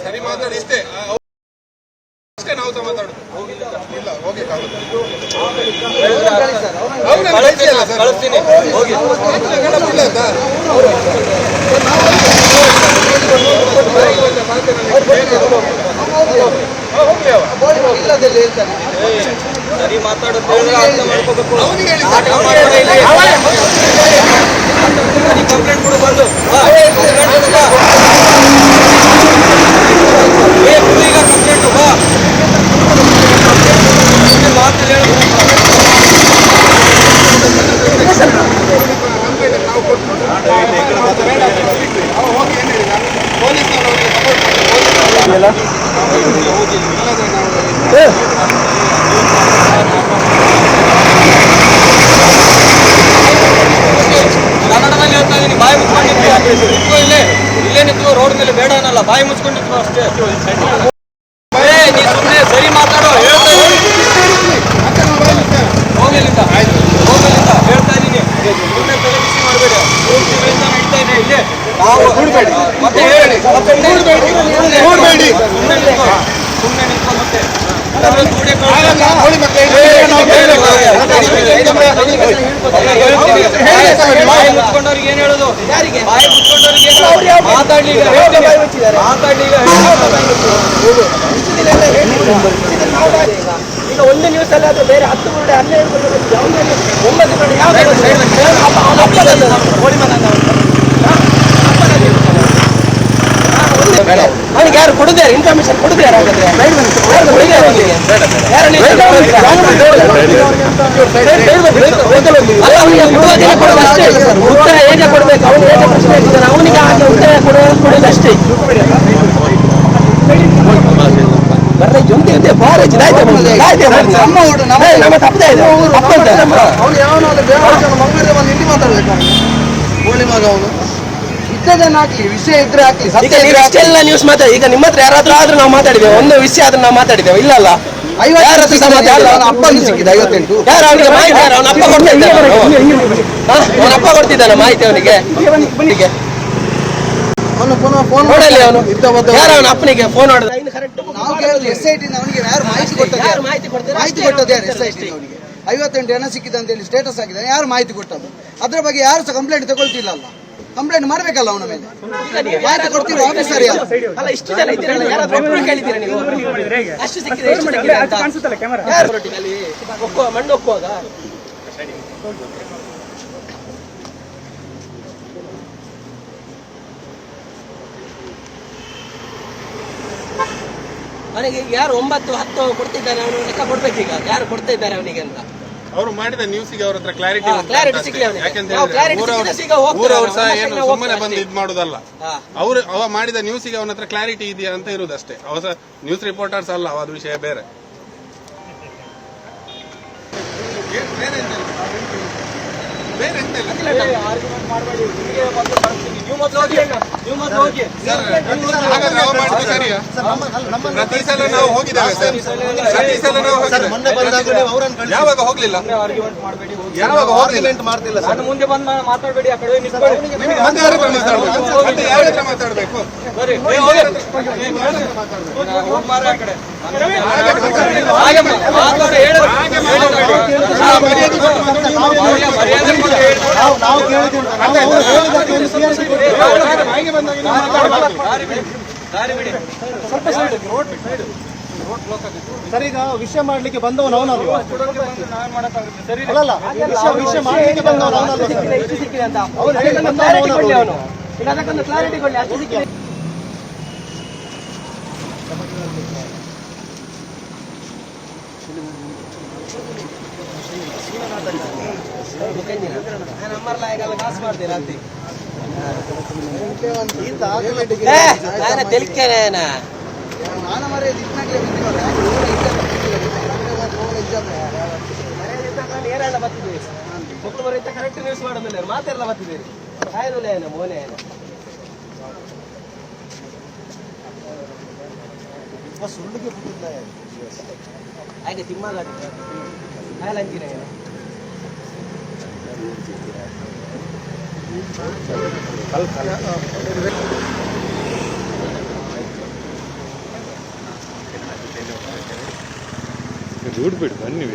ಸರಿ ಮಾತಾಡಿ ಇಷ್ಟೇ ನಾವು ಮಾತಾಡೋದು ಇಲ್ಲ ಸರಿ ಮಾತಾಡೋದು ಕಂಪ್ಲೇಂಟ್ ಕೊಡು ಬಂದು ಈಗ ಕಂಪ್ಲೇಂಟು ಬಾ ಮಾತು ಕನ್ನಡದಲ್ಲಿ ಹೇಳ್ತಾ ಇದೀನಿ, ಬಾಯಿ ಮುಚ್ಕೊಂಡಿರ್ತೀವಿ. ಇಲ್ಲೇ ನಿಂತು ರೋಡ್ ಮೇಲೆ ಬೇಡ ಅನ್ನಲ್ಲ, ಬಾಯಿ ಮುಚ್ಕೊಂಡಿರ್ತೀವಿ ಅಷ್ಟೇ. ನೀ ಸುಮ್ಮನೆ ಸರಿ ಮಾತಾಡೋ, ಹೇಳ್ತಾ ಹೋಗಲಿಂದ ಹೇಳ್ತಾ ಇದೀನಿ. ಸುಮ್ಮನೆ ತಲೆ ಬಿಸಿ ಮಾಡಬೇಡಿ. ನಡೀತಾ ಇದೆ ಇಲ್ಲೇ ನಾವು ಮತ್ತೆ ಹೇಳಿ ಸುಮ್ಮನೆ ನಿಂತ್ಕೊ ಮತ್ತೆ ಬಾಯಿ ಮುಚ್ಕೊಂಡವ್ರಿಗೆ ಏನ್ ಹೇಳೋದು? ಬಾಯಿ ಮುಚ್ಕೊಂಡವ್ರಿಗೆ ಮಾತಾಡ್ಲಿಲ್ಲ ಈಗ ಒಂದು ನ್ಯೂಸ್ ಅಲ್ಲ, ಅದು ಬೇರೆ 10 ಗಂಟೆ 12 ಅವನಿಗೆ ಯಾರು ಕೊಡುದಾರೆ ಇನ್ಫಾರ್ಮೇಶನ್ ಕೊಡುದಾರೆ? ಉತ್ತರ ಹೇಗೆ ಕೊಡ್ಬೇಕು? ಅವನು ಹೇಗೆ ಪ್ರಶ್ನೆ ಹಾಕಿದ್ದಾನೆ, ಅವನಿಗೆ ಉತ್ತರ ಕೊಡೋದಷ್ಟೇ. ಬರ್ರೆ ಜೊಂತೆ ಇದೆ ಬಾರೆ ಜಿದಾಯ್ತೆ ನಮ್ಮ ತಪ್ಪದೆ ಇದೆ. ಅವನು ಯಾವನೋ ಮಂಗಳೂರಿಗೆ ಬಂದು ಹಿಂದಿ ಮಾತಾಡ್ಬೇಕು. ಗೋಳಿ ಮಗ ಅವನು ಹಾಕಿ ವಿಷಯ ಇದ್ರೆ ಹಾಕಿ. ಇಷ್ಟೆಲ್ಲ ನ್ಯೂಸ್ ಮಾತಾಡಿ. ಈಗ ನಿಮ್ಮ ಹತ್ರ ಯಾರಾದ್ರೂ ಆದ್ರೂ ನಾವು ಮಾತಾಡಿದ್ದೇವೆ, ಒಂದು ವಿಷಯ ಆದ್ರೂ ನಾವು ಮಾತಾಡಿದ್ದೇವೆ. ಇಲ್ಲ ಅಲ್ಲ, ಅಪ್ಪನಿಗೆ ಸಿಕ್ಕಿದೆ 58. ಯಾರು ಅವನಿಗೆ ಮಾಹಿತಿ? ಅವನ ಅಪ್ಪ ಕೊಡ್ತಿದ್ದಾನೆ, ಅವನ ಅಪ್ಪ ಕೊಡ್ತಿದ್ದಾನೆ ಮಾಹಿತಿ ಅವನಿಗೆ. ನೋಡಲಿ ಅವನು ಯಾರು ಅವನ ಅಪ್ಪನಿಗೆ ಫೋನ್ ಹೊಡೆದ. ಅವನಿಗೆ ಯಾರು ಮಾಹಿತಿ ಕೊಟ್ಟದ್ದು? ಯಾರು SIT ಅವನಿಗೆ 58 ಜನ ಸಿಕ್ಕಿದೆ ಅಂತ ಹೇಳಿ ಸ್ಟೇಟಸ್ ಆಗಿದೆ. ಯಾರು ಮಾಹಿತಿ ಕೊಟ್ಟದ್ದು? ಅದ್ರ ಬಗ್ಗೆ ಯಾರು ಸಹ ಕಂಪ್ಲೇಂಟ್ ತಗೊಳ್ತಿಲ್ಲ. ಕಂಪ್ಲೇಂಟ್ ಮಾಡಬೇಕಲ್ಲ ಅವನ ಮೇಲೆ. ಮಾಹಿತಿ ಕೊಡ್ತೀವಿ ಆಫೀಸರ್ ಅಲ್ಲ. ಇಷ್ಟು ಜನ ಇದ್ದೀರಲ್ಲ, ಯಾರಾದ್ರೂ ಕೇಳಿದ್ದೀರಾ ನೀವು? ಅಷ್ಟು ಸಿಕ್ಕಿದೆ, ಎಷ್ಟು ಸಿಕ್ಕಿದೆ ಅಂತ ಮಣ್ಣು ಒಕ್ಕುವಾಗ ಅವನಿಗೆ ಯಾರು 9, 10 ಕೊಡ್ತಿದ್ದಾನೆ, ಅವನು ಲೆಕ್ಕ ಕೊಡ್ಬೇಕೀಗ. ಯಾರು ಕೊಡ್ತಾ ಇದ್ದಾರೆ ಅವನಿಗೆ ಅಂತ ಅವರು ಮಾಡಿದ ನ್ಯೂಸಿಗೆ ಅವ್ರ ಹತ್ರ ಕ್ಲಾರಿಟಿ ಸಿಗ್ಲಿ. ಸುಮ್ಮನೆ ಬಂದು ಇದ್ ಮಾಡುದಲ್ಲ. ಅವರು ಮಾಡಿದ ನ್ಯೂಸಿಗೆ ಅವನ ಹತ್ರ ಕ್ಲಾರಿಟಿ ಇದೆಯಾ ಅಂತ ಇರುವುದಷ್ಟೇ. ಹೊಸ ನ್ಯೂಸ್ ರಿಪೋರ್ಟರ್ಸ್ ಅಲ್ಲ, ಅದು ವಿಷಯ ಬೇರೆ. ಪ್ರತಿ ಸಲ ನಾವು ಹೋಗಿದ್ದೇವೆ ಸರ್. ಯಾವಾಗ ಹೋಗ್ಲಿಲ್ಲ, ಯಾವಾಗ ಹೋಗ್ಲಿಲ್ಲ ಮುಂದೆ ಬಂದು ಮಾತಾಡಬೇಡಿ. ಆ ಕಡೆ ಮಾತಾಡ್ಬೇಕು. ಸರ್, ಈಗ ವಿಷಯ ಮಾಡ್ಲಿಕ್ಕೆ ಬಂದವನು ಅವನಲ್ವ? ಅಲ್ಲಲ್ಲ, ವಿಷಯ ಮಾಡ್ಲಿಕ್ಕೆ ಬಂದವನು ಅವನಲ್ವ? ಕ್ಲಾರಿಟಿ ಕೊಡ್ಲಿ. ಅಷ್ಟು ಸಿಕ್ಕಿದೆ. ಕಾಸು ಮಾಡ್ತೀರಾ ಅಂತ తెలికేనా ಏನೆಲ್ಲ ಬರ್ತಿದ್ದೀವಿ ಮಕ್ಕಳು ಬರೀತ ಕರೆಕ್ಟ್ ನ್ಯೂಸ್ ಮಾಡೋದಿಲ್ಲ. ಮಾತೆಲ್ಲ ಬರ್ತಿದ್ದೀರಿ ಆಯ್ನು ಮೋನೆ ಸುಳ್ಳಿಗೆ ಬಿಟ್ಟಿಲ್ಲ ಹಾಗೆ ತಿಮ್ಮಾಗ ಹಾಯ್ ಲಂಚಿನ చూడిపెడు బన్నీ